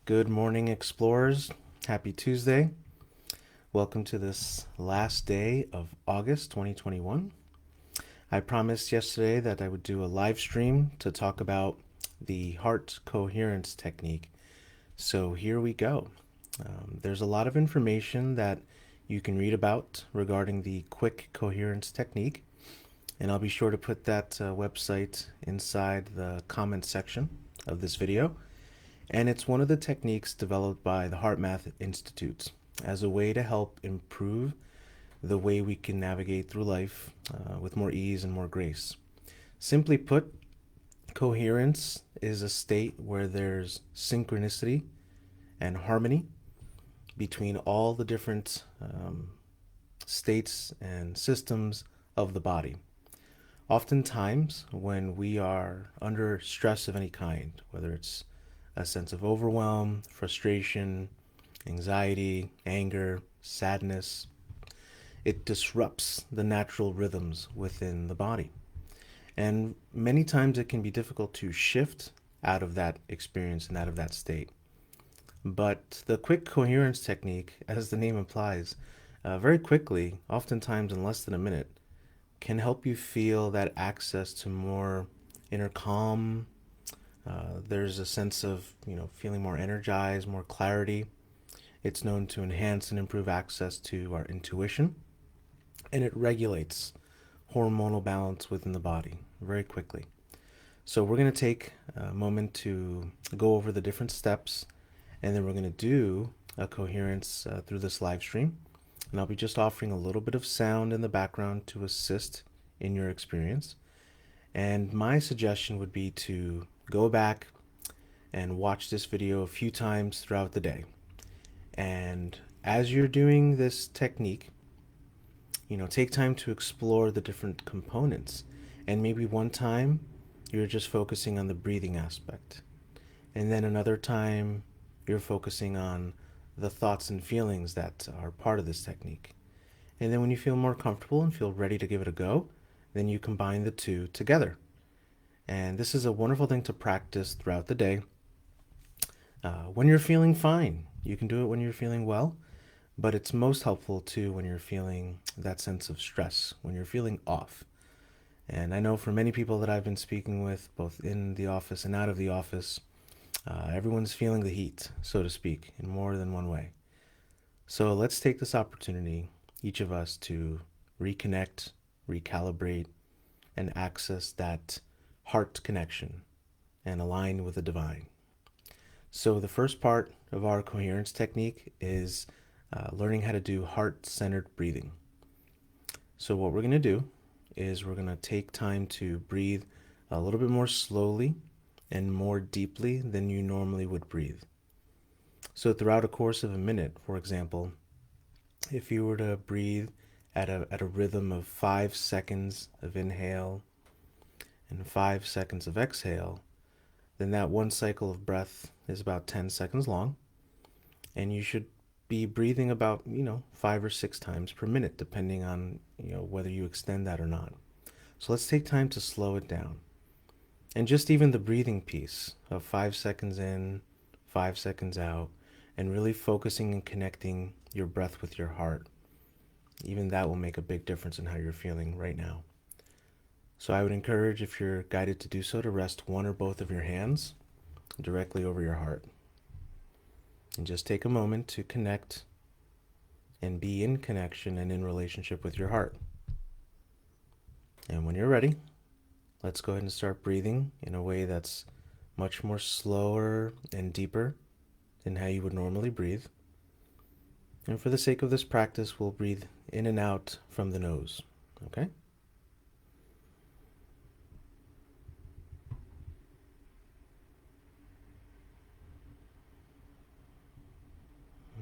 Good morning, explorers. Happy Tuesday. Welcome to this last day of August 2021. I promised yesterday that I would do a live stream to talk about the heart coherence technique. So here we go. There's a lot of information that you can read about regarding the quick coherence technique, and I'll be sure to put that website inside the comment section of this video. And it's one of the techniques developed by the HeartMath Institute as a way to help improve the way we can navigate through life with more ease and more grace. Simply put, coherence is a state where there's synchronicity and harmony between all the different states and systems of the body. Oftentimes, when we are under stress of any kind, whether it's a sense of overwhelm, frustration, anxiety, anger, sadness, it disrupts the natural rhythms within the body. And many times it can be difficult to shift out of that experience and out of that state. But the quick coherence technique, as the name implies, very quickly, oftentimes in less than a minute, can help you feel that access to more inner calm. There's a sense of, feeling more energized, more clarity. It's known to enhance and improve access to our intuition, and it regulates hormonal balance within the body very quickly. So we're going to take a moment to go over the different steps, and then we're going to do a coherence through this live stream. And I'll be just offering a little bit of sound in the background to assist in your experience. And my suggestion would be to go back and watch this video a few times throughout the day. And as you're doing this technique, take time to explore the different components. And maybe one time you're just focusing on the breathing aspect. And then another time you're focusing on the thoughts and feelings that are part of this technique. And then when you feel more comfortable and feel ready to give it a go, then you combine the two together. And this is a wonderful thing to practice throughout the day. When you're feeling fine, you can do it when you're feeling well, but it's most helpful too when you're feeling that sense of stress, when you're feeling off. And I know for many people that I've been speaking with, both in the office and out of the office, everyone's feeling the heat, so to speak, in more than one way. So let's take this opportunity, each of us, to reconnect, recalibrate, and access that heart connection and align with the divine. So the first part of our coherence technique is learning how to do heart-centered breathing. So what we're going to do is we're going to take time to breathe a little bit more slowly and more deeply than you normally would breathe. So throughout a course of a minute, for example, if you were to breathe at a rhythm of 5 seconds of inhale and 5 seconds of exhale, then that one cycle of breath is about 10 seconds long, and you should be breathing about 5 or 6 times per minute, depending on whether you extend that or not. So let's take time to slow it down. And just even the breathing piece of 5 seconds in, 5 seconds out, and really focusing and connecting your breath with your heart, even that will make a big difference in how you're feeling right now. So I would encourage, if you're guided to do so, to rest one or both of your hands directly over your heart. And just take a moment to connect and be in connection and in relationship with your heart. And when you're ready, let's go ahead and start breathing in a way that's much more slower and deeper than how you would normally breathe. And for the sake of this practice, we'll breathe in and out from the nose, okay?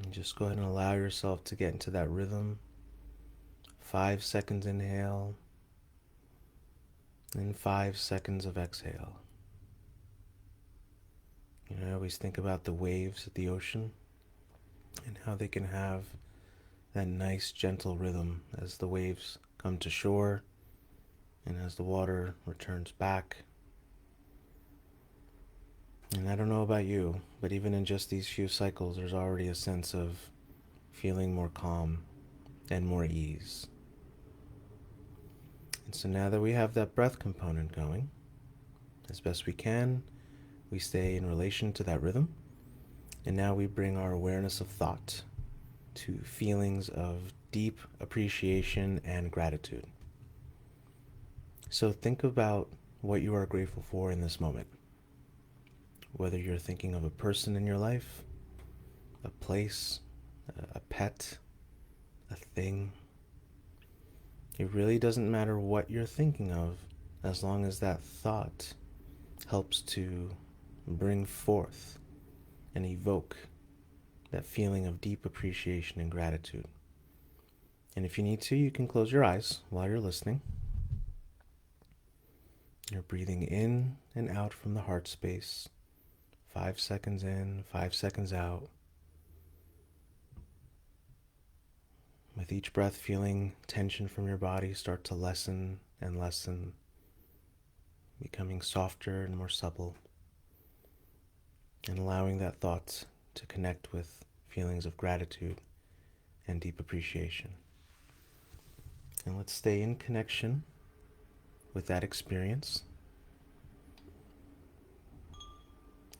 And just go ahead and allow yourself to get into that rhythm. 5 seconds inhale, and 5 seconds of exhale. I always think about the waves at the ocean and how they can have that nice gentle rhythm as the waves come to shore and as the water returns back. And I don't know about you, but even in just these few cycles, there's already a sense of feeling more calm and more ease. And so now that we have that breath component going, as best we can, we stay in relation to that rhythm. And now we bring our awareness of thought to feelings of deep appreciation and gratitude. So think about what you are grateful for in this moment. Whether you're thinking of a person in your life, a place, a pet, a thing. It really doesn't matter what you're thinking of as long as that thought helps to bring forth and evoke that feeling of deep appreciation and gratitude. And if you need to, you can close your eyes while you're listening. You're breathing in and out from the heart space. 5 seconds in, 5 seconds out. With each breath, feeling tension from your body start to lessen and lessen, becoming softer and more supple, and allowing that thought to connect with feelings of gratitude and deep appreciation. And let's stay in connection with that experience.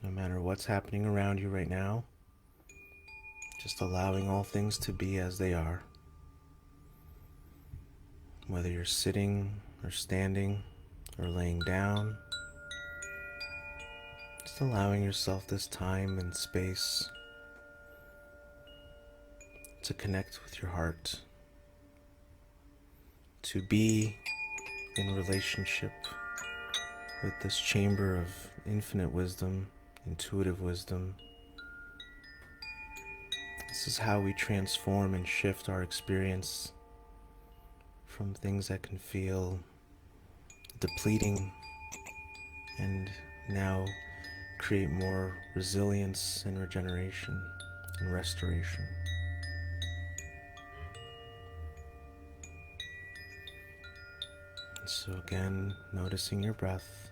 No matter what's happening around you right now, just allowing all things to be as they are. Whether you're sitting or standing or laying down, just allowing yourself this time and space to connect with your heart, to be in relationship with this chamber of infinite wisdom, intuitive wisdom. This is how we transform and shift our experience from things that can feel depleting and now create more resilience and regeneration and restoration. And so again, noticing your breath,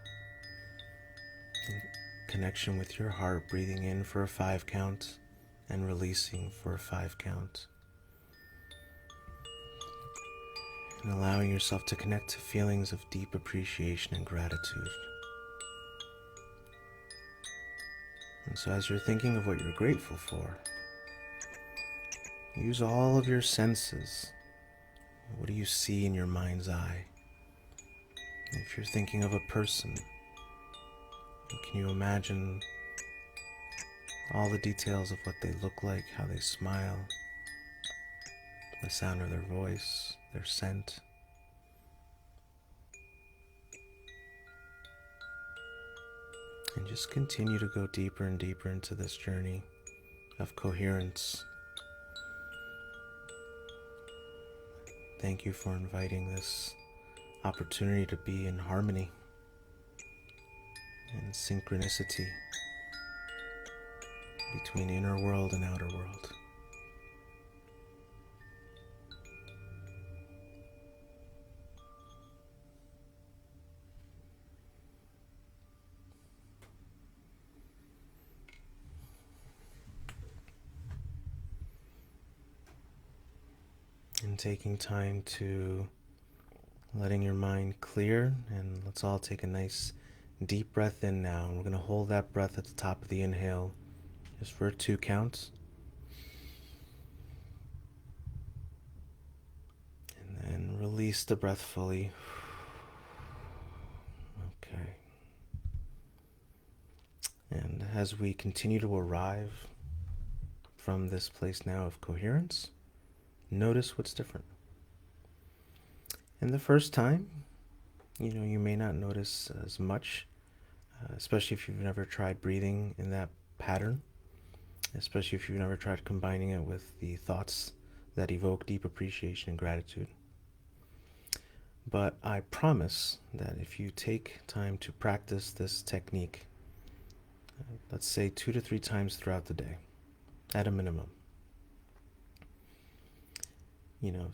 in connection with your heart, breathing in for a 5 count and releasing for a 5 count. And allowing yourself to connect to feelings of deep appreciation and gratitude. And so as you're thinking of what you're grateful for, use all of your senses. What do you see in your mind's eye? If you're thinking of a person, can you imagine all the details of what they look like, how they smile, the sound of their voice, their scent? And just continue to go deeper and deeper into this journey of coherence. Thank you for inviting this opportunity to be in harmony and synchronicity between inner world and outer world. And taking time to letting your mind clear, and let's all take a nice deep breath in now. And we're going to hold that breath at the top of the inhale just for 2 counts. And then release the breath fully. Okay. And as we continue to arrive from this place now of coherence, notice what's different. And the first time, you may not notice as much, especially if you've never tried breathing in that pattern, especially if you've never tried combining it with the thoughts that evoke deep appreciation and gratitude. But I promise that if you take time to practice this technique, let's say 2 to 3 times throughout the day, at a minimum,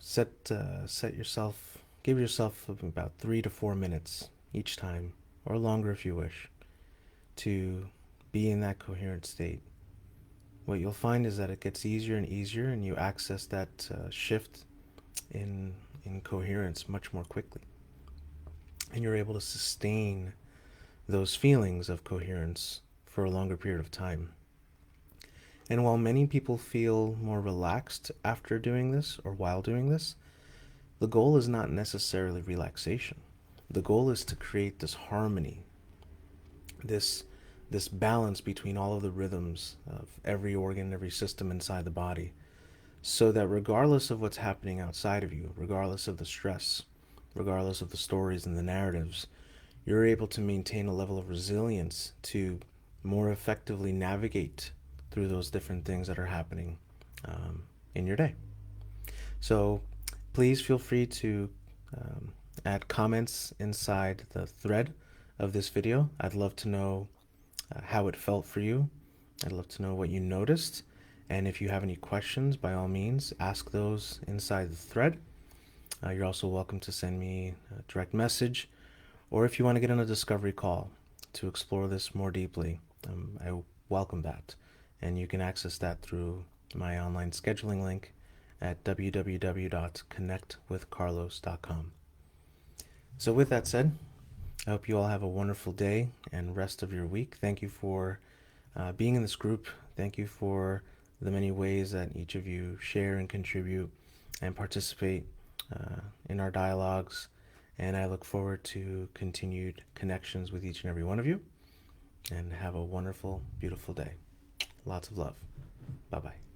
set yourself, give yourself about 3 to 4 minutes each time, or longer if you wish, to be in that coherent state, what you'll find is that it gets easier and easier, and you access that shift in coherence much more quickly, and you're able to sustain those feelings of coherence for a longer period of time. And while many people feel more relaxed after doing this or while doing this, the goal is not necessarily relaxation. The goal is to create this harmony, this this balance between all of the rhythms of every organ, every system inside the body, so that regardless of what's happening outside of you, regardless of the stress, regardless of the stories and the narratives, you're able to maintain a level of resilience to more effectively navigate through those different things that are happening in your day. So please feel free to add comments inside the thread of this video. I'd love to know how it felt for you. I'd love to know what you noticed. And if you have any questions, by all means, ask those inside the thread. You're also welcome to send me a direct message, or if you want to get on a discovery call to explore this more deeply, I welcome that. And you can access that through my online scheduling link at www.connectwithcarlos.com. So with that said, I hope you all have a wonderful day and rest of your week. Thank you for being in this group. Thank you for the many ways that each of you share and contribute and participate in our dialogues. And I look forward to continued connections with each and every one of you. And have a wonderful, beautiful day. Lots of love. Bye-bye.